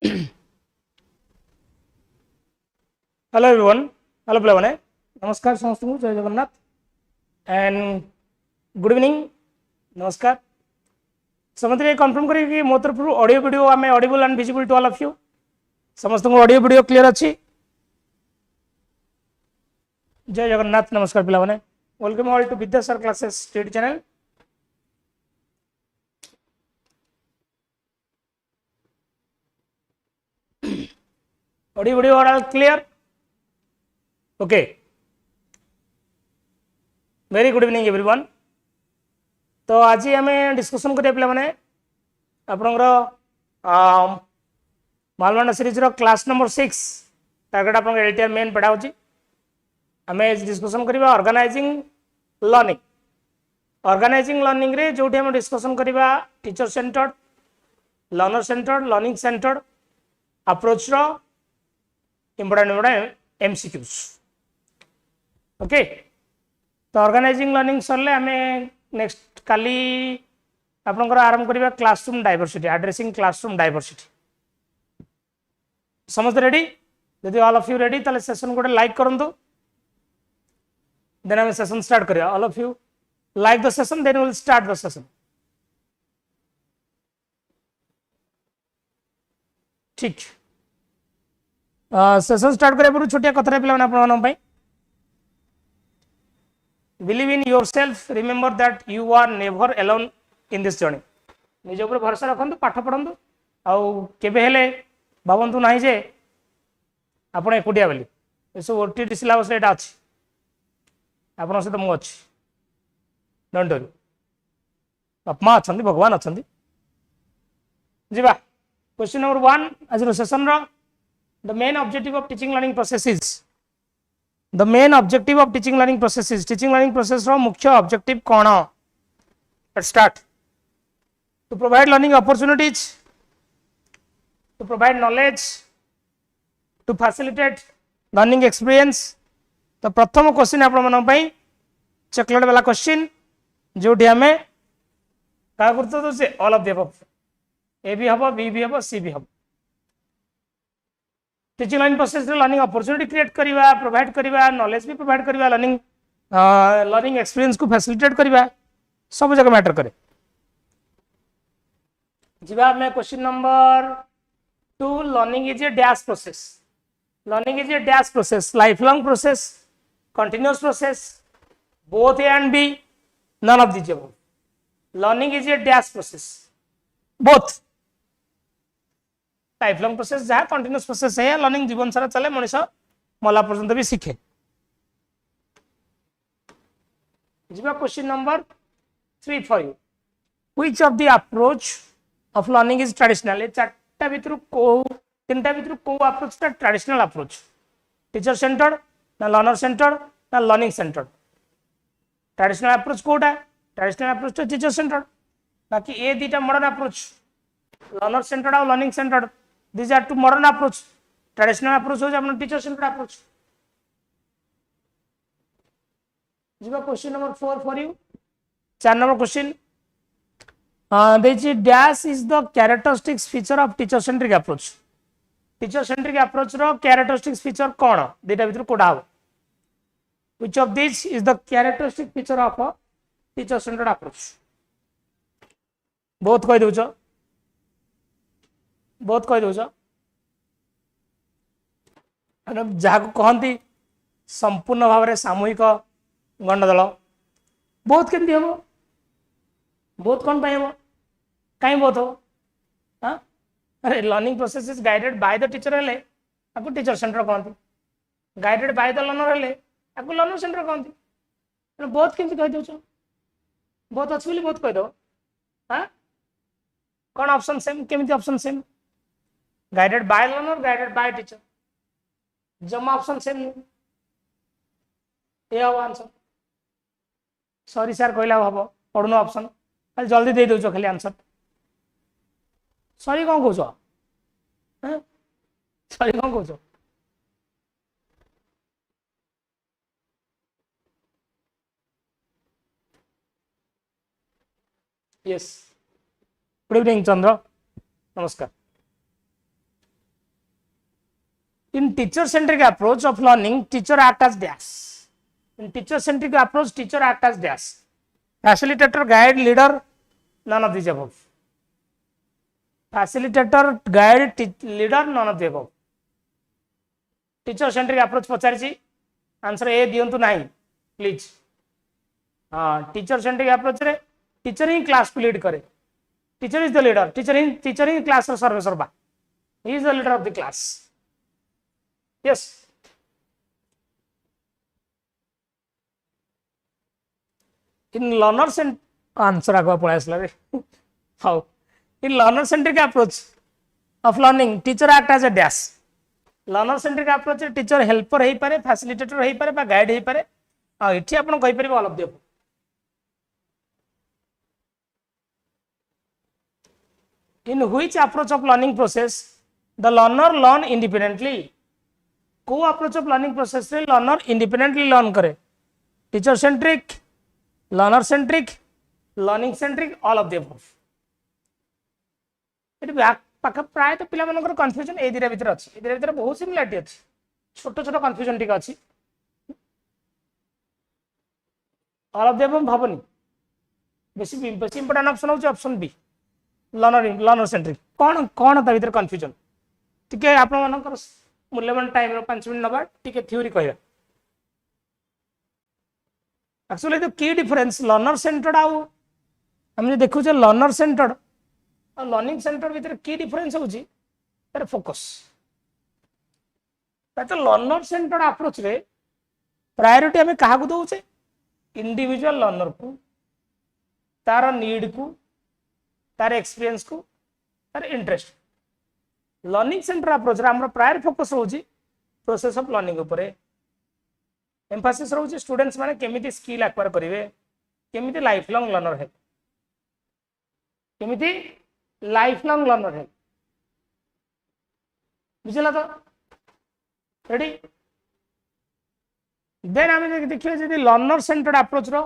Hello everyone, hello पिलाने नमस्कार समस्त को जय जगन्नाथ एंड गुड इवनिंग नमस्कार समस्त कन्फर्म करी कि मो तरफ ऑडियो वीडियो आम audible and visible to all of you समस्त को ऑडियो वीडियो क्लियर अच्छी जय जगन्नाथ नमस्कार पिलाने welcome all to Vidyasagar classes TET channel audio video all clear okay very good evening everyone तो आज आम डिस्कसन करिया पिला माने आपनकर मालमांडा सीरीज रो क्लास नंबर 6 टारगेट आपन एलटीआर मेन पेडागोजी आम डिस्कसन करिबा ऑर्गेनाइजिंग लर्निंग रे जोठी हम डिस्कसन करिबा teacher centred learner centred learning centred approach रो इंपोर्टेंट एमसीक्यूज ओके तो ऑर्गेनाइजिंग लर्निंग सरले आम नेक्स्ट काली आपनकर आरंभ करिबा classroom diversity addressing classroom diversity समस्त रेडी यदि ऑल ऑफ यू रेडी ताले सेशन गोटे लाइक करंतु देन आम सेशन स्टार्ट करिया all of you like the session then will start the session ठीक सेशन स्टार्ट करिया पूर्व छोटिया कथा पिला आपन मानन पई Believe in yourself. Remember that you are never alone in this journey. निज ऊपर भरोसा रखंतु पाठ पढ़ंतु आउ केबे हेले भावंतु नाही जे आपण एकुटिया बोली एसो ओटीटी सिलेबस एटा अछि आपण सहित मु अछि डोंट वरी अपमा अछंती भगवान अछंती जीवा क्वेश्चन नंबर 1 आज रो सेशन रो the main objective of teaching learning process is The main objective of teaching learning process is teaching learning process ro mukhya objective kono let's start to provide learning opportunities to provide knowledge to facilitate learning experience तो प्रथम question आपण मन पई chocolate वाला question जोठी हमें का करतो तो से all of the above A भी हबो बी भी हबो सी भी हबो टीचिंग लर्निंग प्रोसेस रे लर्निंग अपॉर्चुनिटी क्रिएट करिवा प्रोवाइड करिवा नॉलेज भी प्रोवाइड करिवा लर्निंग एक्सपीरियंस को फैसिलिटेट करिवा सब जगह मैटर करे जीवा में question number 2 learning is a dash process life long process continuous process both A and B none of this above learning is a dash process both life long process जहाँ continuous process है learning जीवन सारा चले मनीष मला पर्यंत भी सीखे जीवा question number 3 for you which of the approach of learning is traditional ए चारटा भितर को तीनटा भितर को अप्रोच ता ट्रेडिशनल अप्रोच टीचर सेंटर्ड ना लर्नर सेंटर्ड ना लर्निंग सेंटर्ड ट्रेडिशनल अप्रोच कोटा ट्रेडिशनल अप्रोच तो टीचर सेंटर्ड बाकी ए दीटा मॉडर्न अप्रोच लर्नर सेंटर्ड और learning centred these are two modern approach traditional approach हो जाए टीचर सेंटर्ड अप्रोच जीवा question number 4 for you 4 number question देछि dash is the characteristics feature of teacher centric approach रो characteristics feature कोन देटा भीतर कोडा हो which of this is the characteristic feature of a teacher centric approach बहुत कहि दोछ बहुत कही दौच जहाँ कहती संपूर्ण भाव में सामूहिक गंडदल बहुत केमती हम बहुत कौन हम कहीं बहुत हम हाँ अरे learning process is guided by the teacher हेले आपको टीचर सेंटर कहती गाइडेड बाय द लर्नर हेले आपको लर्नर सेंटर कहती बहुत केमती कही दौच बहुत अच्छी बहुत कहीद हाँ कौन ऑप्शन सेम केमती option same guided by learner guided by teacher जमा ऑप्शन सेम ये हम आंसर सॉरी सर कहला हम पढ़नु ऑप्शन खाली जल्दी दे दौच खाली आंसर सॉरी कौन कह सॉरी कौन कह यस गुड इवनिंग चंद्र नमस्कार In teacher-centric approach of learning, teacher act as dash. In teacher-centric approach, teacher act as dash. Facilitator, guide, leader, none of these above. Facilitator, guide, leader, none of the above. Teacher-centric approach पचारिछि answer ए दियंतु नाही please. हाँ, teacher centric approach रे teacher ही class को lead करे. Teacher is the leader. Teacher ही क्लास रो सर्वे सर्वा. He is the leader of the class. Yes. In learner-centric answer आगवा पळा असला रे. How? In learner-centric approach of learning, teacher act as a dash. Learner-centric approach teacher helper हेई पारे, facilitator हेई पारे बा guide हेई पारे. आ इठी आपण कहि परिबो all of the above. In which approach of learning process the learner learn independently? को approach of learning process रे learner independently learn करे? Teacher centric, learner centric, learning centric, all of the above. Eighty पाख प्राय तो पिला मनकर confusion ए दिरा भीतर अछि. ए दिरा भीतर बहुत सिमिलरिटी अछि. छोट छोट कंफ्यूजन टिक अछि. all of the above भाबनी. बेसी इंपोर्टेंट ऑप्शन होची ऑप्शन बी. लर्नर सेंट्रिक कौन कौन ता भीतर कंफ्यूजन टिके आपण मानकर मूल्यवान टाइम रो 5 मिनिट नबा टिके थ्योरी कहया. Actually the key difference learner centred आउ हम जे देखु जे लर्नर सेंटर्ड और लर्निंग सेंटर भीतर की डिफरेंस होची तार फोकस. तो लर्नर सेंटर्ड अप्रोच रे प्रायोरिटी हमें काहा को दोचे इंडिविजुअल लर्नर को तार नीड को तार एक्सपीरियंस को तार इंटरेस्ट. लर्निंग सेंटर अप्रोच रे हमर प्रायर फोकस होची प्रोसेस ऑफ लर्निंग ऊपर. एम्फासिस रहउची स्टूडेंट्स माने केमिति स्किल एक्वायर करिवे, केमिति लाइफ लॉन्ग लर्नर है, केमिति लाइफ लॉन्ग लर्नर है. बुझला तो रेडी. देन हम देखिए जदि लर्नर सेंटर्ड अप्रोच रो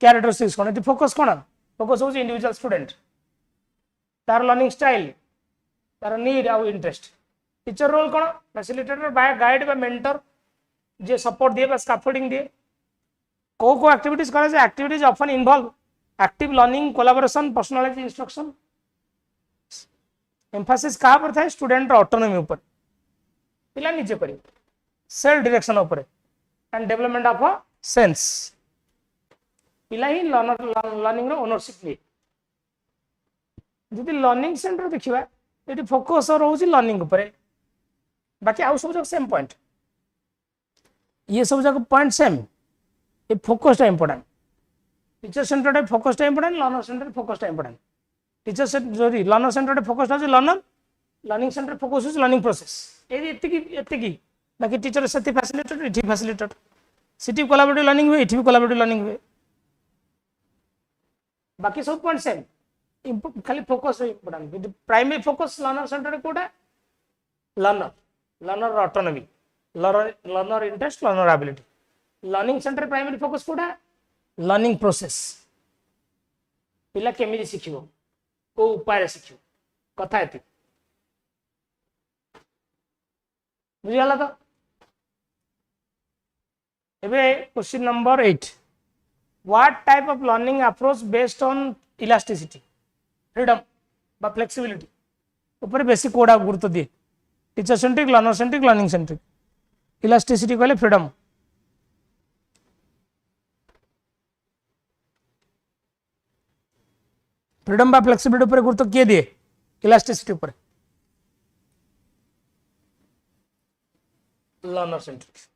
कैरेक्टरिस्टिक्स कोन. फोकस कोन? फोकस होची इंडिविजुअल स्टूडेंट, तार लर्निंग स्टाइल, तार नीड आउ इंटरेस्ट. टीचर रोल कोन? फैसिलिटेटर बाय गाइड बा मेंटर जे सपोर्ट दिए बा स्कैफोल्डिंग दिए. को एक्टिविटीज करे जे activities often involve active learning, collaboration, personality instruction. Emphasis कहा पर था स्टूडेंट ऑटोनॉमी ऊपर. पिला निजे करी सेल्फ डायरेक्शन ऊपर and development of a sense. पिला ही लर्निंग रो ओनरशिप लिए. जदि लर्निंग सेंटर देखिबा एटी फोकस रहउची लर्निंग ऊपर. बाकी आउ सब जक सेम पॉइंट. ये सब जक पॉइंट सेम. ये फोकस टा इंपोर्टेंट. टीचर सेंटर फोकस टा इंपोर्टेंट, लर्नर सेंटर फोकस टा important. Teacher centre sorry learner centre focus टा learner, learning centre focus is learning process. एति बाकी टीचर सेति फैसिलिटेटर, इठी फैसिलिटेटर. सिटी कोलैबोरेटिव लर्निंग हुए, इठी भी कोलैबोरेटिव लर्निंग हुए. बाकी सब पॉइंट सेम. खाली focus important. Primary focus learner centre कोटा learner autonomy, learner interest, learner ability. Learning centre primary focus कोटा लर्निंग प्रोसेस. पिला केमिति शिखिबो, को उपाय शिखिबो, कथा एति. बुझियाला तो. एबे question number 8. What type of learning approach based on elasticity, freedom बा flexibility ऊपर बेसी कोडा गुरुत्व दिए. Teacher centric, learner centric, learning centric. Elasticity कहले फ्रीडम. फ्रीडम बा फ्लेक्सिबिलिटी ऊपर गुरुत्व किए दिए? इलास्टिसिटी ऊपर. Learner centric.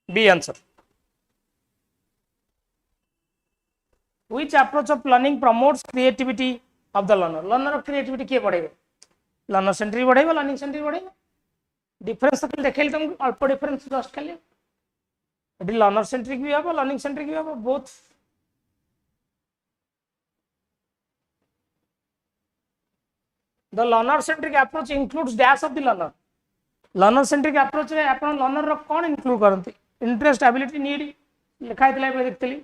B answer. Which approach of learning promotes creativity of the learner? Learner creativity किए बढ़ेगा? लर्नर सेंट्रिक बढ़ेगा, लर्निंग सेंट्रिक बढ़ेगा. डिफरेंस तो देखेल तुम अल्प डिफरेंस जस्ट खाली. एटी लर्नर सेंट्रिक भी हबो, लर्निंग सेंट्रिक भी हबो, both. The learner centric approach includes dash of the learner. Learner centric approach रे आपण लर्नर रो कोन इंक्लूड करंती? इंटरेस्ट, एबिलिटी, नीड लिखा हैतला पे देखतली.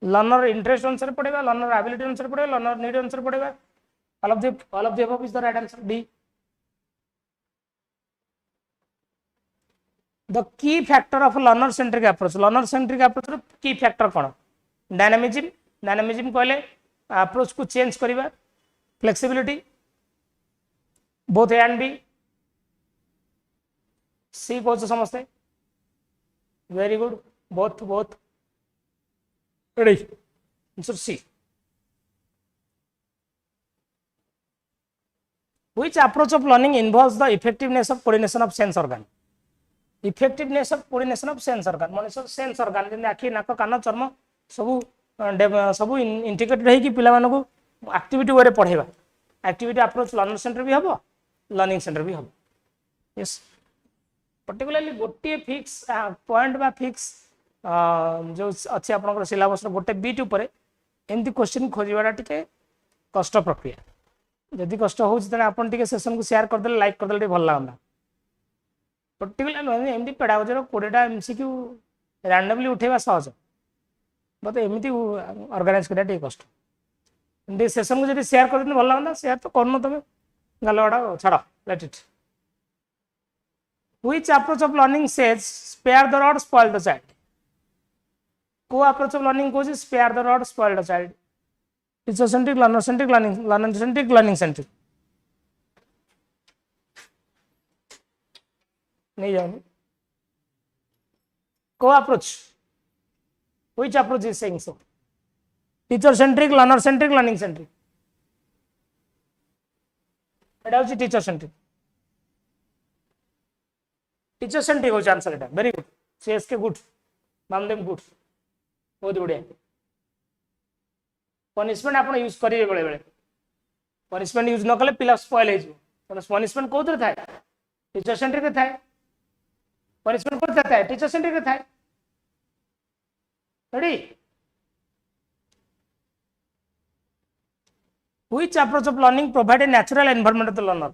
लर्नर इंटरेस्ट अनुसार पड़ेगा, लर्नर एबिलिटी अनुसार पड़ेगा, लर्नर नीड अनुसार पड़ेगा. All of the above is the right answer. D. The key factor of learner centric approach रो की फैक्टर कौन डायनामिज्म कहले अप्रोच को चेंज करवा flexibility both A and B C कौच समस्ते very good both ready answer C which approach of learning involves the effectiveness of coordination of sense organ effectiveness of coordination of sense organ मनुष्य sense organ जे आखि नाक कान चर्म सब integrated है कि पिला मानको एक्टिविटी वे पढ़ेबा एक्टिविटी अप्रोच लर्नर सेंटर भी हबो लर्निंग सेंटर भी हबो यस पर्टिकुलरली गोटे फिक्स पॉइंट बा फिक्स जो अच्छे आपनकर सिलेबस गोटे बीट ऊपर एमती क्वेश्चन खोजवाटा टिके कष्ट प्रक्रिया जदि कष्ट हो आपन टिके सेशन को शेयर कर देले लाइक कर देले भल लागला पर्टिकुलर एमती पेडागोजी रो 20टा एमसीक्यू रैंडमली उठेबा सहज बट एमती ऑर्गेनाइज करिया टिके कष्ट एमती सेशन को जदि शेयर कर देले भल लागला शेयर तो करनो तबे गलवाडा छाड़ let it Which approach of learning says spare the rod, spoil the child? Co approach of learning goes spare the rod, spoil the child. Teacher-centric, learner-centric, learner-centric, learning-centric. नहीं जाओगे. Co approach. Which approach is saying so? Teacher-centric, learner-centric, learning-centric. It is teacher-centric. Teacher centric हो answer एटा very good CSK good मामदेम good बहुत बढ़िया punishment आपण use करिवे बेले बेले पनिशमेंट यूज न कले पिला स्पॉइल हे जो पनिशमेंट कोथरे थाए टीचर सेंट्रिक रे थाए पनिशमेंट कोथरे थाए टीचर सेंट्रिक रे थाए ready which approach of learning provide a natural environment to learner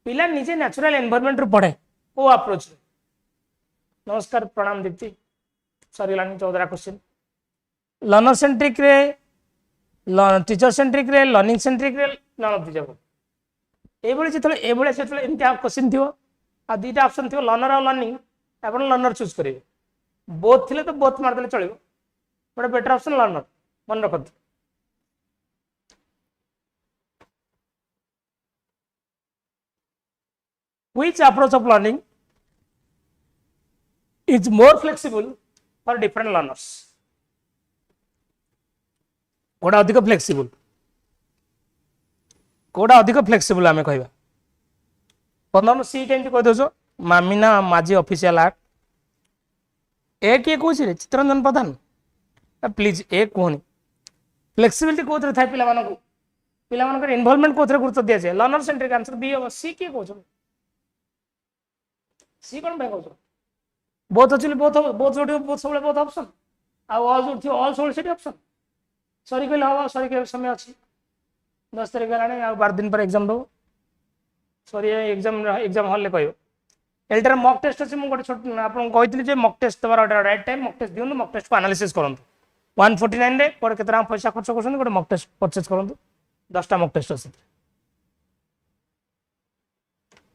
पिला निजे नेचुरल एनवायरनमेंट रो पढ़े को अप्रोच नमस्कार प्रणाम दीप्ति सॉरी लानी 14 क्वेश्चन लर्नर सेंट्रिक रे टीचर सेंट्रिक रे लर्निंग सेंट्रिक रे नन ऑफ द जब एबळे सेतले एमती क्वेश्चन थियो आ दुईटा ऑप्शन थियो लर्नर और लर्निंग आपण लर्नर चूज करिवे बोथ थिले तो बोथ मार देले चलिबो बट बेटर ऑप्शन लर्नर मन रखत Which approach of learning is more flexible for different learners? कोड़ा अधिक फ्लेक्सिबल कोड़ा अधिक फ्लेक्सिबल आमे कहबा 15 सी केमति कह दोछो मामिना माजी ऑफिशियल एक्ट ए के कोछि रे चित्ररंजन प्रधान प्लीज ए कोनी फ्लेक्सिबिलिटी कोथरे थाय पिला मानको इन्वॉल्वमेंट कोथरे गुरुत्व दिया जाय लर्नर सेंट्रिक आंसर बी हो सी के कोछो सी कौन भाई कह बोथ एक्चुअली बोथ सब बोथ ऑप्शन आउ ऑल जो थियो ऑल सब सेट ऑप्शन सॉरी कहले हवा सॉरी के समय अछि 10 तारिख गलाने आ 12 दिन पर एग्जाम दो सॉरी एग्जाम हॉल ले कहयो एल्टर मॉक टेस्ट अछि मु गोटे छोट आपन कहितली जे मॉक टेस्ट तोरा राइट टाइम मॉक टेस्ट दियनु मॉक टेस्ट को एनालिसिस करंतु 149 रे पर केतना पैसा खर्च करछन गोटे मॉक टेस्ट परचेज करंतु 10टा मॉक टेस्ट अछि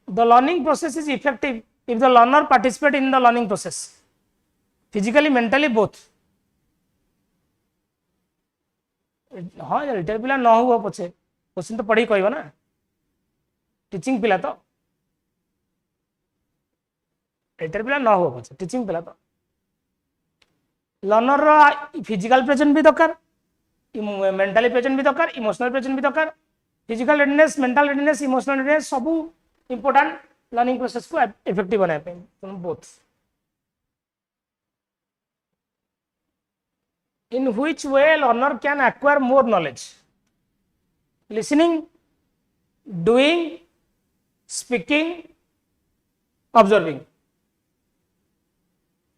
the learning process is effective if the learner participate in the learning process physically mentally both हाँ रिटायर पिला न हुआ पछे क्वेश्चन तो पढ़ी कहबो ना टीचिंग पिला तो रिटायर पिला न हुआ पछे टीचिंग पिला तो लर्नर रो फिजिकल प्रेजेंट भी दरकार मेंटली प्रेजेंट भी दरकार इमोशनल प्रेजेंट भी दरकार physical readiness mental readiness emotional readiness सब इंपोर्टेंट लर्निंग प्रोसेस को इफेक्टिव बनाए पे both in which way learner can acquire more knowledge listening doing speaking observing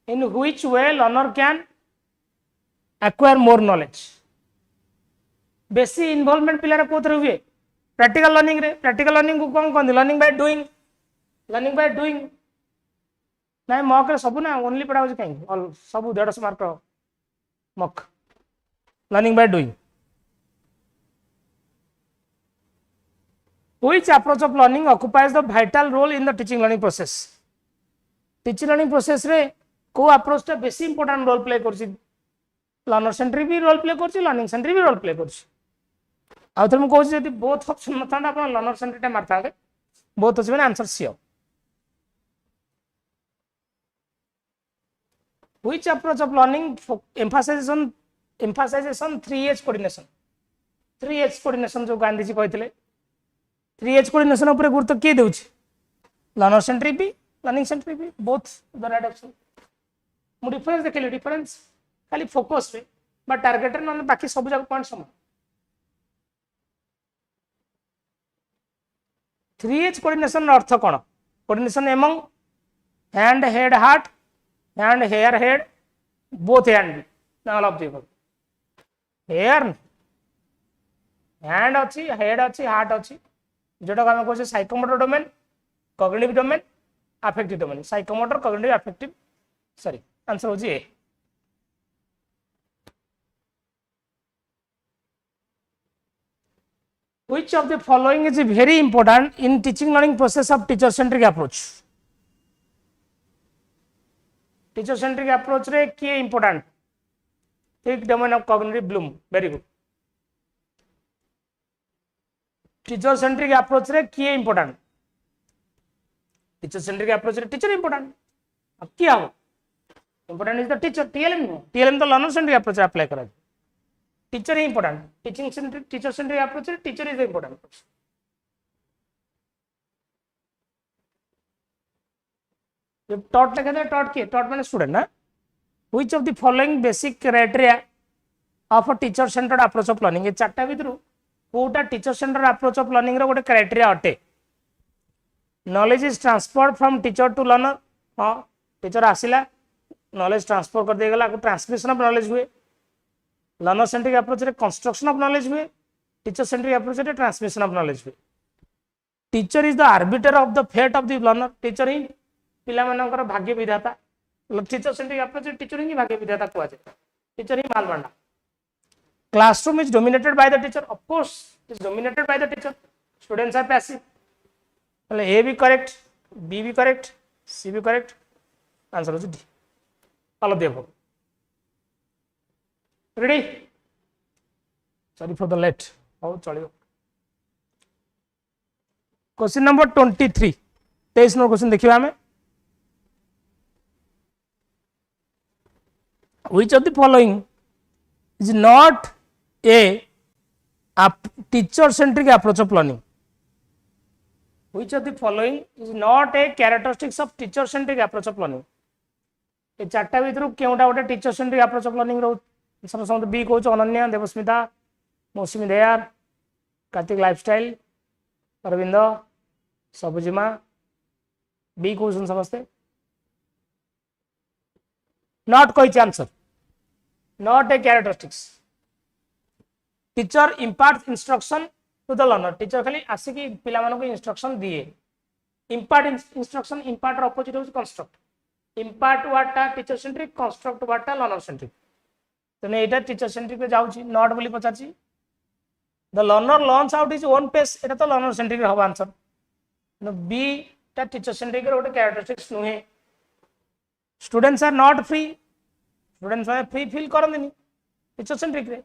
in which way learner can acquire more knowledge बेसी involvement पिलार कोथरे हुए practical learning को कौन कहते learning by doing ना mock रे सब ना ओनली पेडागोजी कहीं ऑल सब 150 mark mock learning by doing which approach of learning occupies the vital role in the teaching learning process teaching learning process रे को अप्रोच टा बेसी इंपोर्टेंट रोल प्ले करछि लर्नर सेंट्रिक भी रोल प्ले करछि learning centric भी role play करछि आ थर म कहू जदि बोथ ऑप्शन न थांदा अपन लर्नर सेंट्रिक टा मारतांगे बोथ अछि माने answer C which approach of learning emphasization 3H coordination 3H coordination जो गांधी जी कहते 3H coordination ऊपर गुरुत्व किए देउछि लर्नर सेंट्रिक भी लर्निंग सेंट्रिक भी बोथ द राइट ऑप्शन मु डिफरेंस देखले डिफरेंस खाली फोकस रे बा टारगेट रे न बाकी सब जगह पॉइंट समान 3H coordination earth cone coordination among hand head heart hand hair head both hand all of the above hair hand अछि head अछि heart अछि जोटा हम कहै छै psychomotor domain cognitive domain affective domain psychomotor cognitive affective sorry answer हो जी ए which of the following is very important in teaching learning process of teacher centric approach teacher centric approach रे किए important थिक domain of cognitive Bloom very good teacher centric approach रे किए important teacher centric approach रे teacher important अब क्या हो important is the teacher TLM तो लर्नर सेंट्रिक अप्रोच रे अप्लाई करा टीचर ही important teaching centric teacher centric approach रे टीचर इज इंपोर्टेंट टॉट लिखा जाए टॉट किए टॉट मैंने स्टूडेंट ना which of the following basic criteria of a teacher centred approach of learning ये चारटा भितर कोटा teacher centred approach of learning रो गोटे क्राइटेरिया अटे knowledge is transferred from teacher to learner हां टीचर आसिला नॉलेज ट्रांसफर कर दे गला को ट्रांसमिशन ऑफ नॉलेज हुए लर्नर सेंट्रिक अप्रोच रे कंस्ट्रक्शन ऑफ नॉलेज हुए टीचर सेंट्रिक अप्रोच रे ट्रांसमिशन ऑफ नॉलेज हुए teacher is the arbiter of the fate of the learner teacher ही पिला मानकर भाग्य विधाता टीचर सेंट्रिक अप्रोच टीचर ही भाग्य विधाता को आजे टीचर ही मालबांडा classroom is dominated by the teacher of course is dominated by the teacher students are passive मतलब ए भी करेक्ट बी भी करेक्ट सी भी करेक्ट आंसर हो D all of the above ready sorry for the late हो चलियो question number 23 23 number question देखिबा हमें which of the following is not a teacher centric approach of learning which of the following is not a characteristics of teacher centric approach of learning ए चारटा भितर केउटा गोटे teacher centric approach of learning रो समस्त B कहूँ अनन्या देवस्मिता मौसुमी दयार Kartik lifestyle Arvind Sabujima B कहूँ समस्ते नॉट कही answer not A characteristics teacher impart instruction to the learner teacher खाली आसिकी पिला मानक इंस्ट्रक्शन दिए इम्पार्ट इंस्ट्रक्शन इम्पार्ट अपोजिट हो कंस्ट्रक्ट इम्पार्ट वाटा टीचर सेंट्रिक कंस्ट्रक्ट वाटा लर्नर सेंट्रिक तेने एटा टीचर सेंट्रिक रे जाउची नॉट बोली पचाची the learner learns out is own pace एटा तो लर्नर सेंट्रिक रे हबा आंसर नो बी ता टीचर सेंट्रिक रे गोटे कैरेक्टरिस्टिक्स नुहे students are not free students माने फ्री फील करंदिनी टीचर सेंट्रिक रे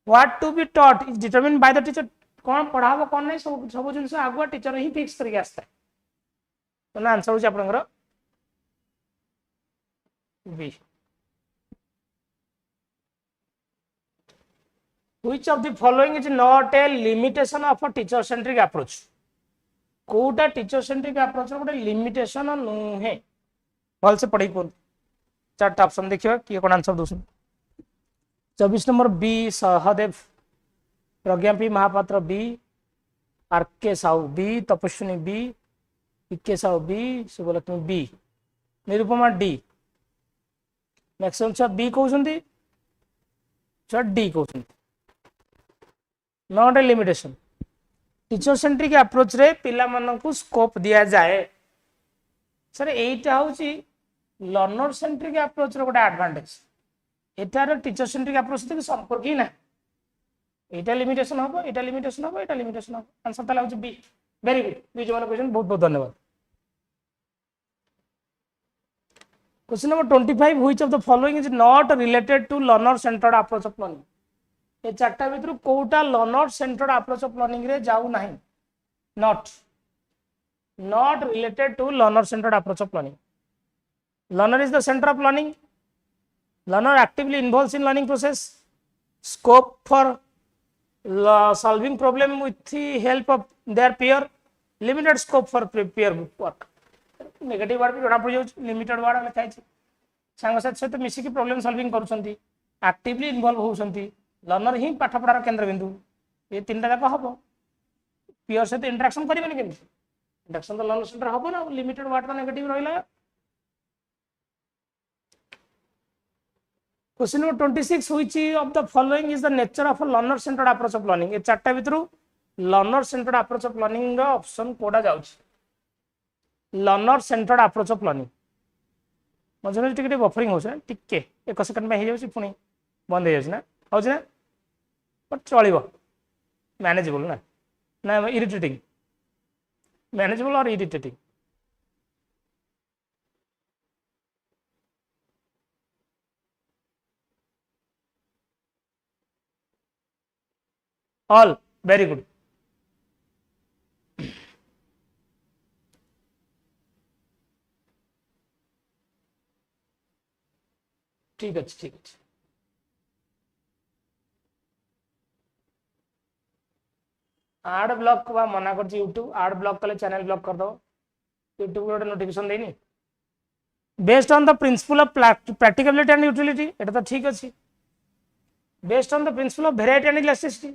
what to be taught is determined by the teacher कोन पढाबो कोन नै सब जिंस आगुआ टीचर ही फिक्स करके आस्ता तो ना आंसर हो आपनकर B which of the following is not a limitation of a teacher centric approach कोटा टीचर सेंट्रिक अप्रोच रो गोटे लिमिटेशन नुहे भल से पढ़ी को चारटा ऑप्शन देखिबा कि कोन आंसर दोसन 24 number B Sahadev Pragya P Mohapatra B R K Sahu B Tapaswini B K Sahu B Subhalakshmi B Nirupama D maximum छ बी कहउसंती छ डी कहउसंती not a limitation teacher centric approach रे पिला मानकु स्कोप दिया जाए सर एटा होची लर्नर सेंट्रिक अप्रोच रो गोटे एडवांटेज एटार टीचर सेंट्रिक अप्रोच से संपर्क ही ना एटा लिमिटेशन होबो एटा लिमिटेशन होबो एटा लिमिटेशन होबो आंसर तला होची बी वेरी गुड बी जो क्वेश्चन बहुत बहुत धन्यवाद question number 25 which of the following is not related to learner centred approach of learning ये चार्टा भितर कोटा learner centred approach of learning रे जाऊ नाही not related to learner centered approach of learning. Learner is the center of learning. Learner actively involves in learning process. Scope for solving problem with the help of their peer. Limited scope for peer work. Negative word भी जଣା पड़ जाउछ limited word लिखा है सांग साथ सहित मिसिकी problem solving करूछंती actively involve होउछंती लर्नर ही पाठ पढ़ार केंद्र बिंदु ये तीनटा जाक हबो peer सहित इंटरेक्शन करिबेनी केमति इंटरेक्शन तो लर्नर सेंटर हबो ना लिमिटेड वर्ड तो नेगेटिव रहिला question number 26 which of the following is the nature of a learner centered approach of learning ये चारटा भितरु learner centered approach of learning रो ऑप्शन कोडा जाउछ learner centered approach of learning मझे में टिके बफरिंग होछ टिके 1 सेकंड में हे जाउछ पुनी बंद हे जाउछ ना होछ ना बट चलिबो मैनेजेबल ना ना इरिटेटिंग मैनेजेबल और इरिटेटिंग ऑल वेरी गुड ठीक अच्छे ठीक अच्छे आड ब्लॉक को मना कर यूट्यूब आड ब्लॉक कले चैनल ब्लॉक कर दो यूट्यूब गोटे नोटिफिकेशन देनी based on the principle of practicability and utility एटा तो ठीक अच्छे based on the principle of variety and elasticity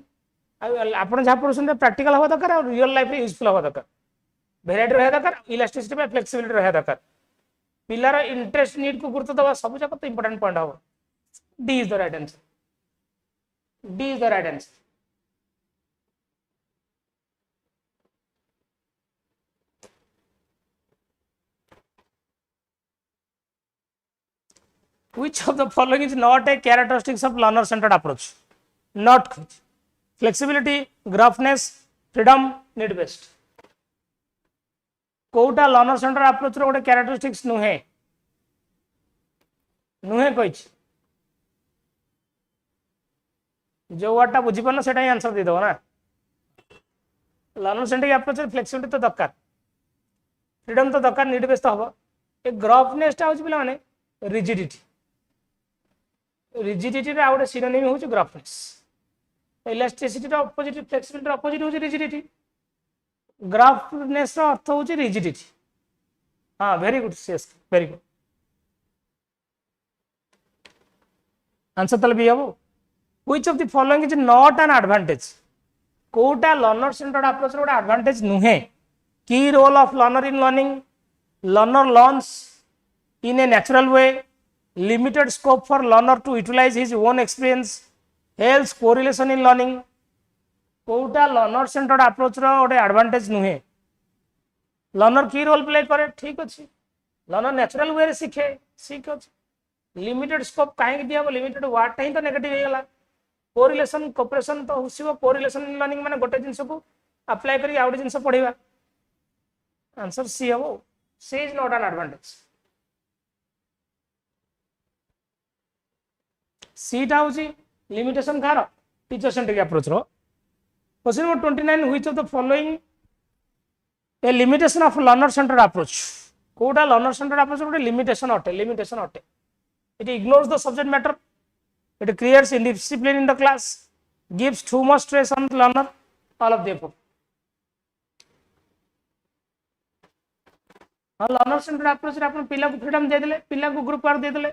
आप जहाँ पढ़ुं प्रैक्टिकल हवा दरकार और रियल लाइफ यूजफुल हवा दरकार वेराइटी रहा दरकार इलास्टिसिटी फ्लेक्सिबिलिटी रहा दरकार पिलार इंटरेस्ट नीड को गुरुत्व दवा सब जाक तो इंपोर्टेंट पॉइंट हम D is the right answer D is the right answer which of the following is not a characteristics of learner centered approach not flexibility gruffness freedom need based कोटा learner centre approach रो गोटे characteristics नुहे नुहे कहि जो वर्डटा बुझी पारन सेटा ही आंसर दे दो ना लर्नर सेंट्रिक अप्रोच रे फ्लेक्सिबिलिटी तो दरकार फ्रीडम तो दरकार नीड बेस्ड हबो ए ग्रफनेस टा होची पिला माने रिजिडिटी रिजिडिटी रे आउटे सिनोनिम होची ग्रफनेस इलास्टिसिटी रो अपोजिट फ्लेक्सिबिलिटी रो अपोजिट होची रिजिडिटी ग्राफनेस रो अर्थ होची रिजिडिटी हाँ very good yes very good answer तले भी हबो which of the following is not an advantage कोटा लर्नर सेंटर्ड अप्रोच रो एडवांटेज नुहे की role of learner in learning learner learns in a natural way limited scope for learner to utilise his own experience helps correlation in learning कोटा learner centred approach रो गोटे advantage नुहे learner की role play करे ठीक अच्छे learner natural way रे सीखे ठीक अच्छे लिमिटेड स्कोप कहीं दिया लिमिटेड वार्ड ही तो नेगेटिव हो गला कोरिलेशन कोऑपरेशन तो हुसिबो कोरिलेशन इन लर्निंग माने गोटे जिंस को अप्लाई करी आउट जिंस पढ़िबा आंसर सी हबो C is not an advantage C टा होची लिमिटेशन कार टीचर सेंट्रिक अप्रोच रो question number 29 which of the following a limitation of learner centred approach कोटा लर्नर सेंटर्ड अप्रोच गोटे लिमिटेशन अटे it ignores the subject matter it creates indiscipline in the class gives too much stress on the learner all of the above learner centred approach रे आपण पिला को freedom दे देले पिला को ग्रुप वर्क दे देले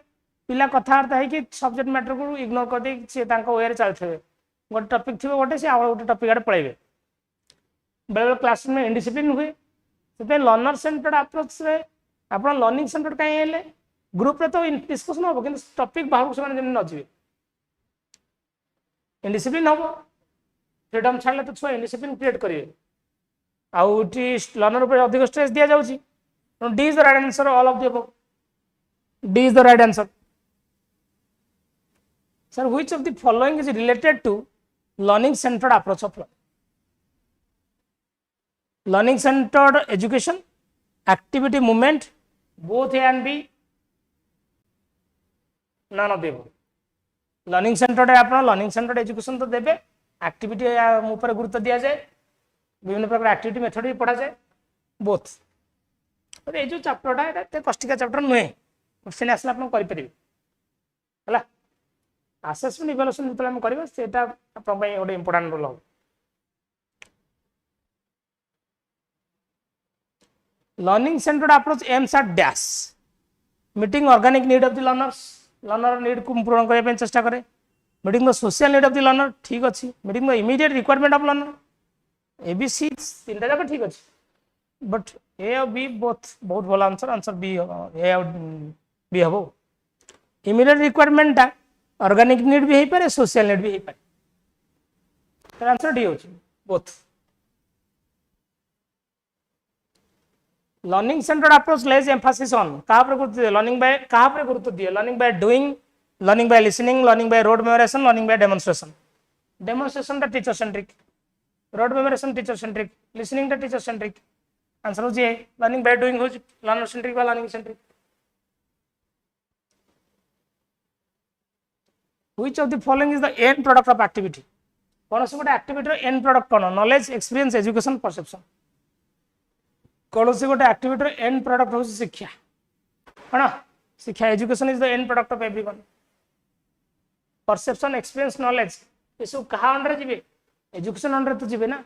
पिला कथार्थ है कि सब्जेक्ट मैटर को इग्नोर कर दे से तांको वे रे चलथे गोटे टॉपिक थी गोटे से आउ गोटे टॉपिक आड़े पळेबे बेले क्लास में इंडिसिप्लिन हुए से लर्नर सेंटर्ड अप्रोच रे आपण लर्निंग सेंटर्ड काई हेले ग्रुप रे तो डिस्कशन हो कि टॉपिक बाहर से माने न जिवे इंडिसिप्लिन हो फ्रीडम छाड़ले तो छुआ इंडिसिप्लिन क्रिएट करिवे आउटी लर्नर पर अधिक स्ट्रेस दिया जाउची D is the right answer all of the above D is the right answer sir which of the following is related to learning centered approach of learning centered education activity movement both A and B none of the above. Learning centred आप learning centred education तो देवे activity ऊपर गुरुत्व दि जाए विभिन्न प्रकार activity method भी पढ़ा जाए बोथ ये जो चैप्टरटा एते कष्टिका चैप्टर नुहे क्वेश्चन आसला आप करेंगे है आसेसमेंट इवैल्यूएशन जो करेंगे सेटा गोटे इंपोर्टेंट रोल हम learning centred approach aims at dash meeting organic need of the learners learner need को पूरण करने चेष्टा करे meeting the social need of the learner ठीक अच्छे meeting the immediate requirement of learner ABC तीन जाक ठीक अच्छे बट ए और बी बोथ बहुत भल आंसर आंसर बी ए और बी हम इमीडिएट रिक्वायरमेंट ऑर्गेनिक नीड भी हो पारे सोशल नीड भी हो पारे आंसर डी हो both learning centred approach lays emphasis on कहाँ पर गुरुत्व दिए लर्निंग बाय कहाँ पर गुरुत्व दिए learning by doing learning by listening learning by rote memorisation learning by demonstration demonstration टा teacher centric rote memorisation teacher centric listening टा टीचर सेंट्रिक आंसर हो लर्निंग बाय डूइंग हो लर्नर सेंट्रिक बा learning centric which of the following is the end product of activity कौन से गोटे activity end product कौन knowledge experience education perception कौन से गोटे एक्टिविटी एंड प्रोडक्ट हो शिक्षा है ना शिक्षा education is the end product of everyone perception experience knowledge ये सब कहाँ अंडर जी एजुकेशन अंडर तो जी ना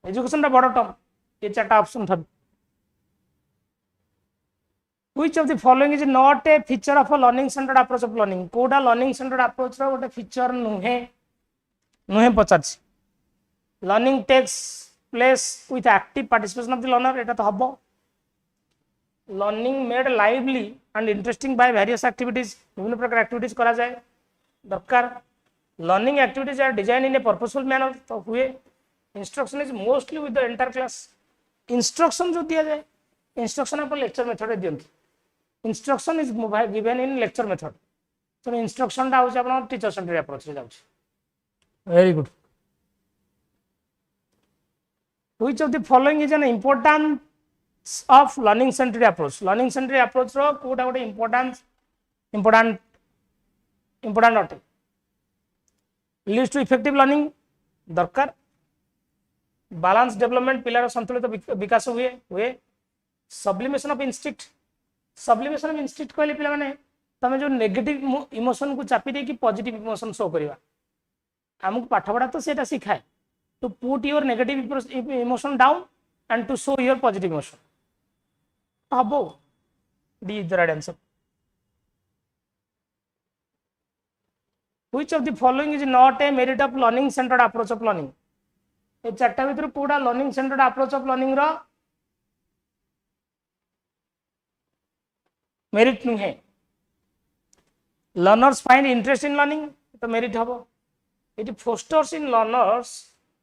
एजुकेशन टा बड़ टर्म ये चार्टा ऑप्शन था which of the following is not a feature of a learning centred approach of learning कोडा लर्निंग सेंटर्ड अप्रोच रो गोटे फीचर नुहे नुहे पचार learning takes place with active participation of the learner एटा तो हम learning made lively and interesting by various activities विभिन्न प्रकार एक्टिविटीज करा जाए दरकार learning activities are design in a purposeful manner तो हुए instruction is mostly with the entire class instruction जो दिया जाए इंस्ट्रक्शन आप लेक्चर मेथड दिखती instruction is given in lecture method तो इंस्ट्रक्शन टा हूँ टीचर सेंट्रिक अप्रोच रे जाउछ very good which of the following is an importance of learning centric approach learning centric approach रो कोटा गोटे इंपोर्टेंस इंपोर्टेंट इंपोर्टेंट अटे लीड्स टू इफेक्टिव लर्निंग दरकार बैलेंस डेवलपमेंट पिलार संतुलित विकास हुए हुए सब्लिमेशन ऑफ इंस्टिंक्ट कहले पिला माने तमे जो नेगेटिव इमोशन को चापी दे कि पॉजिटिव इमोशन शो करवा हमको पाठ पढ़ा तो सेटा सिखाए to put your negative emotion down and to show your positive emotion above D is the right answer which of the following is not a merit of learning centered approach of learning ए चारटा भीतर कोडा learning centred approach of learning रो merit नुहे learners find interest in learning तो merit हम ये fosters in learners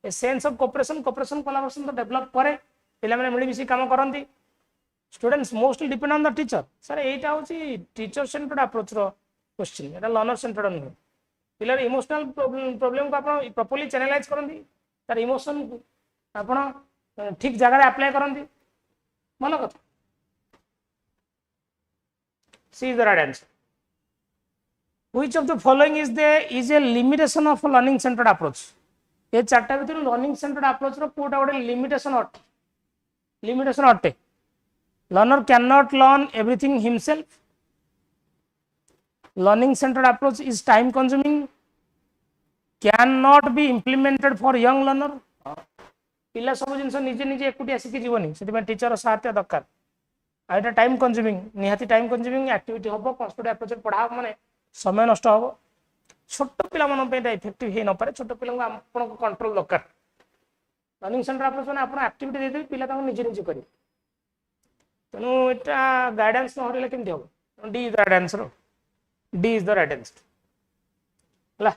a sense of cooperation collaboration तो develop करे पिला माने मिली मिसी काम करंती students mostly depend on the teacher sir एटा होची टीचर सेंटर्ड अप्रोच रो क्वेश्चन एटा लर्नर सेंटर्ड नुहे पिला इमोशनल प्रॉब्लम को आपण प्रॉपर्ली चैनलाइज करंती तार इमोशन को आपण ठीक जगह रे अप्लाई करंती भलो कथा C is the right answer which of the following is a limitation of learning centred approach ये चार्टा भीतर लर्निंग सेंटर्ड अप्रोच रो कोटा गोटे लिमिटेशन अटे learner can not learn everything himself learning centred approach is time consuming can not be implemented for young learner पिला सब जिन निजे निजे एकुटिया शिखी जीवनी से टीचर सहायता दरकार आईटा टाइम कंज्यूमिंग निहाती टाइम कंज्यूमिंग एक्टिविटी हम कंस्ट्रक्टिव अप्रोच पढ़ा माने समय नष्ट हम छोट पिला इफेक्टिव हो न पारे छोट पिला आपको कंट्रोल दरकार लर्निंग सेंटर अप्रोच मैंने आप एक्टिविटी देदेवी पिला निजे निजे करेंगे तेणु यहाँ गाइडेंस न हरले केमती हम D is the right answer D is the right answer है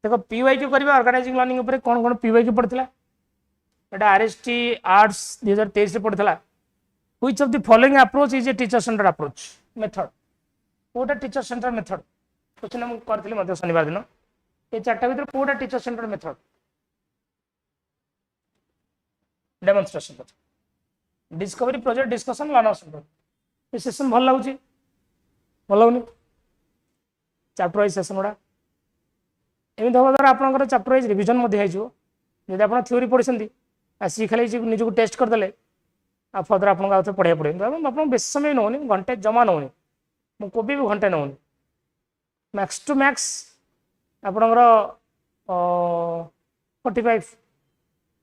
देखो पीवाई क्यू करेंगे ऑर्गेनाइजिंग लर्निंग उपर कौन कौन पीवाई क्यू पड़ता है आरएसटी आर्ट्स 2023 पड़ता which of the following approach is a teacher center approach method कोटा टीचर सेंटर मेथड क्वेश्चन हम करथिले शनिवार दिन ये चार्टा भीतर कोटा teacher center method demonstration discovery project discussion learner center session भल लगुच भल लगुनि चैप्टर वाइज सेशन गुड़ा एमती हवा द्वारा आपंकर चैप्टर वाइज रिविजन हो जब आप थ्योरी पढ़ी आसिक खाली निजक टेस्ट करदे आ फर्दर आपको आउ पढ़ा पड़े आप बेस समय नौनी घंटे जमा नौनी मुझे भी घंटे नौनी मैक्स टू मैक्स आपणकर 45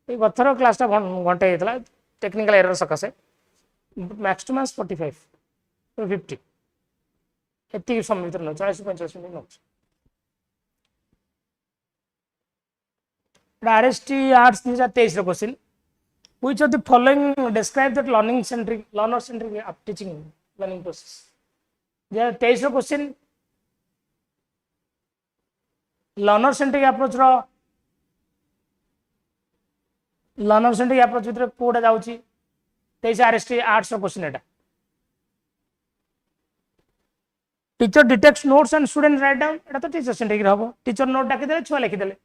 ये गथर क्लासटा घंटे होता टेक्निकल एरर सकाशे मैक्स टू मैक्स 45 to 50 एति समय भर नौ 40-45 मिनट नौ RST arts 2023 question which of the following describe that learner-centric teaching learning process 2023 question learner-centric approach भितर कोडा जाउची 23 RST आर्ट्स क्वेश्चन एटा teacher detects notes and student write down एटा तो टीचर सेंट्रिक रहबो टीचर नोट डाकी देले छुआ लिखि देले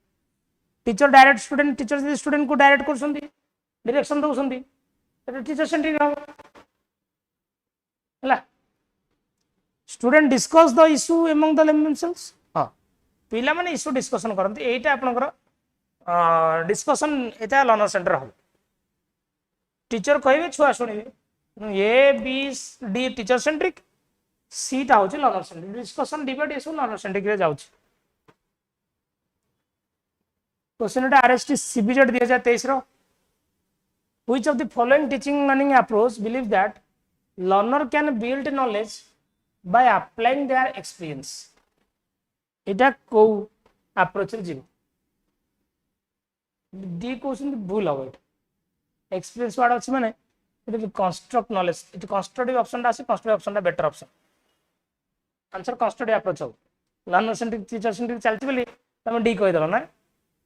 teacher direct student teacher student को डायरेक्ट करसंदी डायरेक्शन दउसंदी एटा टीचर सेंट्रिक रहबो हला student discuss the issue among the themselves हां पिला माने इशू डिस्कशन करंती एटा आपनकर डिस्कशन एटा लर्नर सेंटर हम टीचर कहे छुआ शुणे A B D teacher centric C टा होची लर्नर सेंट्रिक डिस्कशन डिबेट ये सब लर्नर सेंट्रिक रे जाउची क्वेश्चन एटा आरएसटी सीबीजेड 2023 रो which of the following teaching learning approach believe that learner can build knowledge by applying their experience एटा को अप्रोच रे जीव डी क्वेश्चन भूल हम एक्सपीरियंस वार्ड अच्छे माने कंस्ट्रक्ट नॉलेज ये कंस्ट्रक्टिव ऑप्शन आसे constructive option better option answer constructive approach हो लर्नर सेंट्रिक टीचर सेंट्रिक चलती बोली तुम डी कहीदेल ना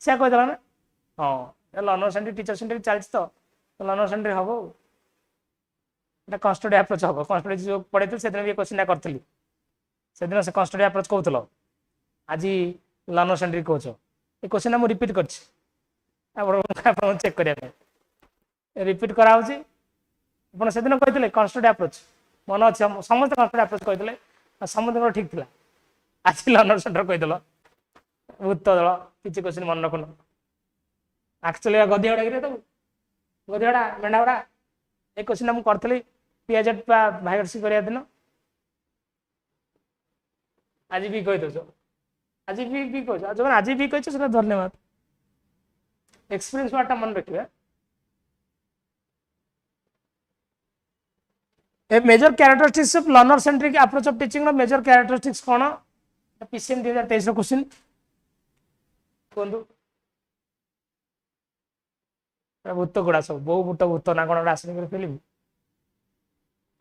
से कहीदेल ना हाँ लर्नर सेंट्रिक टीचर सेंट्रिक चलती तो लर्नर सेंट्रिक हम कंस्ट्रक्टिव अप्रोच हम कंस्ट्रक्टिव जो पढ़े से दिन ये क्वेश्चन करी से दिन से कंस्ट्रक्टिव अप्रोच कहूल आज लर्नर सेंट्रिक कौच ये क्वेश्चन मुझे रिपीट कर चेक करने रिपीट कराऊँगी आप से दिन कही कंस्ट्रक्टिव अप्रोच मन अच्छे समस्त कंस्ट्रक्टिव अप्रोच कही समस्त ठीक था आज लर्नर सेंटर कहीदेल भूत दल किसी क्वेश्चन मन रखुन एक्चुअली गधियाड़ा कि तब गधियाड़ा मेढ़ागुड़ा ये क्वेश्चन मुझे करी पीएचएट भाइसी करने दिन आज भी कही दौ आज भी कह जो आज भी कही धन्यवाद एक्सपीरियंस वार्ड मन रखिए A major characteristics of learner centric approach of teaching रो मेजर कैरेक्टरिस्टिक्स कौन पीसीएम 2023 रो क्वेश्चन कोंदु भूत गुड़ा सब बहु भूत भूत ना कौन आसनी कर फिल्म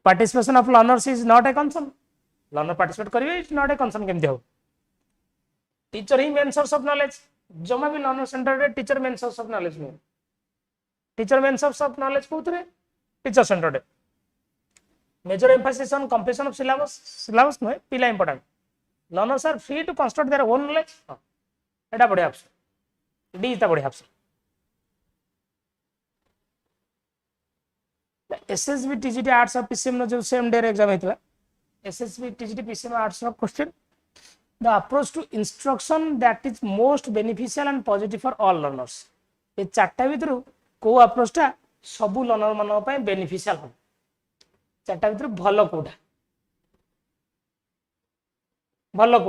participation of learners is not a concern learner participate करिवे इज नॉट ए कंसर्न केमति हो टीचर ही मेन सोर्स ऑफ नॉलेज जमा भी लर्नर सेंटर रे teacher main source of knowledge में teacher main source of knowledge कोथरे टीचर सेंटर रे major emphasis on completion of syllabus नो पिला important learners are free to construct their own knowledge एटा बढ़िया ऑप्शन डी इज द बढ़िया option SSB TGT arts of PCM नो जो same day रे एग्जाम हेतला एसएसबी टीजीटी पीसीएम आर्ट्स नो question the approach to instruction that is most beneficial and positive for all learners ये चारटा भितर को अप्रोच टा सबु लर्नर मान पय बेनिफिशियल हो चारटा भितर भलो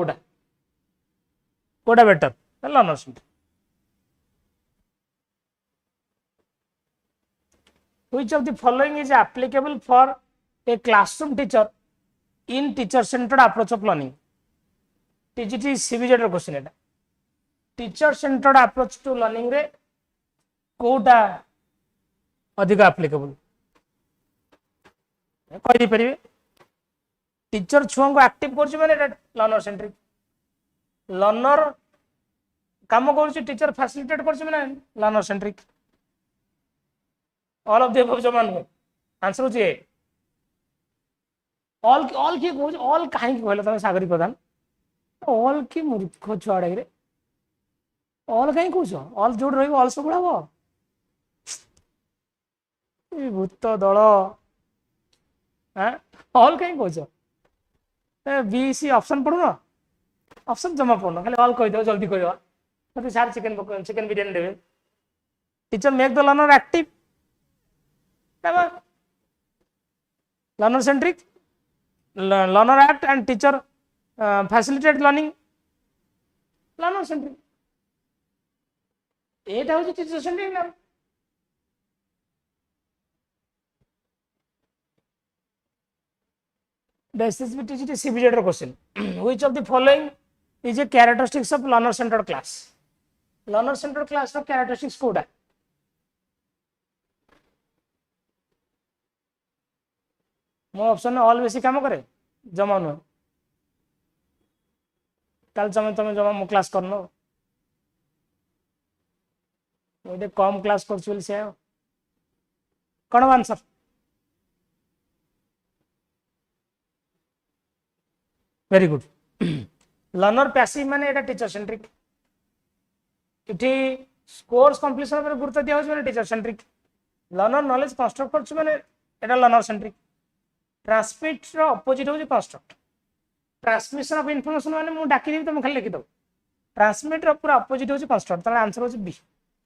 कोडा better learner centre which of the following is applicable for a classroom teacher in teacher centered approach of learning TGT CBZ रो क्वेश्चन एटा teacher centred approach to learning रे कोटा अधिक एप्लीकेबल कहि दे परिबे टीचर छुआ को एक्टिव करछि माने लर्नर सेंट्रिक लर्नर काम करछि टीचर फैसिलिटेट करछि माने learner centric all of the above जमान आंसर होछि ऑल की कहू ऑल काहे कहले तमे सागरी प्रधान ऑल की मूर्ख छुआड़ा रे ऑल कहीं कौच ऑल जो रही ऑल सब हम भूत दल हाँ ऑल कहीं कह बी सी ऑप्शन पढ़ुन ऑप्शन जमा पढ़ुन खाली ऑल कहीदेव जल्दी कह मत सार चिकेन चिकेन बिरियानी देवे teacher make the learner active learner centric learner act and teacher facilitate learning learner centric एटा होची टीचर सेंट्रिक ना the SSB TGT CBZ question which of the following is a characteristics of learner centered class learner centered class ର characteristics कोडा मो option all बेसी काम करे जमा नुह कल तुम जमा मो क्लास करनो मुझे कम क्लास कर से कौन answer very good learner passive माने एटा टीचर सेंट्रिक इठी कोर्स कंप्लीशन पर गुरुत्व दिया होछ teacher centric learner knowledge construct करछ माने एटा लर्नर सेंट्रिक ट्रांसमिट रो अपोजिट होची कंस्ट्रक्ट ट्रांसमिशन ऑफ इंफॉर्मेशन माने मु डाकी देबी तुम खाली लिखि दो ट्रांसमिट रो पूरा अपोजिट होची कंस्ट्रक्ट ताले आंसर होची बी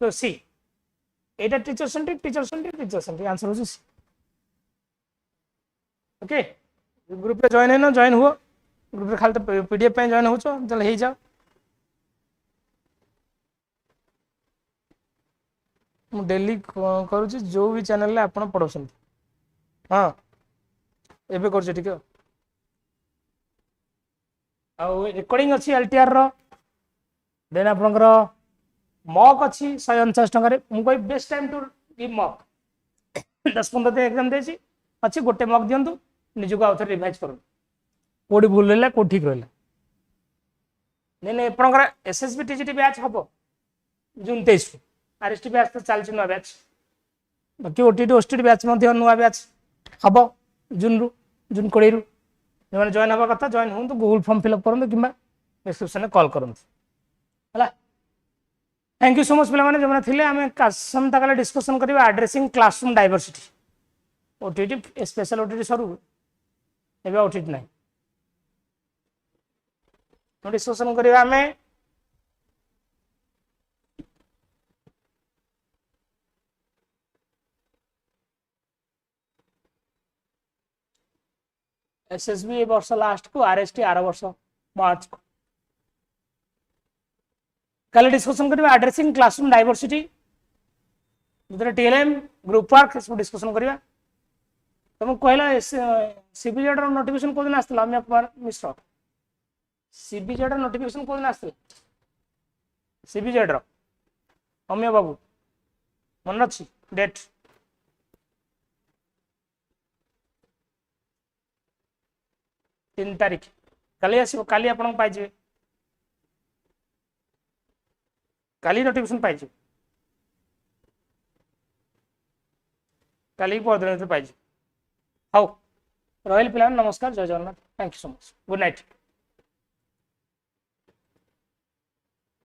तो सी एटा टीचर सेंट्रिक आंसर होची सी ओके ग्रुप पे जॉइन है ना जॉइन हुआ ग्रुप रे खाली तो पीडीएफ पे जॉइन हो चल हे जाओ मु डेली करूची जो भी चैनल ले आपण पढोसन हां एबे करछ ठीक है आ रिकॉर्डिंग अच्छी एलटीआर रो देन आपनकर मॉक अच्छी 149 टका रे मु कोइ best time to give mock 10-15 दिन एग्जाम देछि अच्छी गोटे मॉक दियंतु निजको आउथर रिवाइज करू कोडी भूल रहला को ठीक रहला ने आपनकर एसएसबी टीजीटी बैच हबो जून 23 आरएसटी बैच तो चलछि नुवा बैच बाकी ओटीटी ओस्टीटी बैच मध्ये नुवा बैच हबो जून 20 रु जो जॉइन हवा कथा जॉइन हो तो गूगल फॉर्म फिलअप करते कि डिस्क्रिप्शन में कॉल करते है थैंक यू सो मच पे जो थे आम आसंता काले डिस्कसन करवा addressing classroom diversity OTT special OTT सरू एवं ओटीटी ना डिस्कसन करवा आम एसएसबी वर्ष लास्ट को आरएसटी आर वर्ष मार्च को कल डिस्कशन करवा एड्रेसिंग क्लासरूम डाइवर्सिटी जो टीएलएम ग्रुप वर्क सब डिस्कशन करवा तुम कहला सीबीजेड नोटिफिकेशन को दिन आसला अम्य कुमार मिश्र सीबीजेड नोटिफिकेशन को दिन आसला सीबीजेड अम्य बाबू मन अच्छी डेट 3 तारीख काली आसो काली आपन पाइजे काली नोटिफिकेशन पाइजे काली परदिन पाइजे हाउ रॉयल प्लान नमस्कार जय Jagannath thank you so much good night.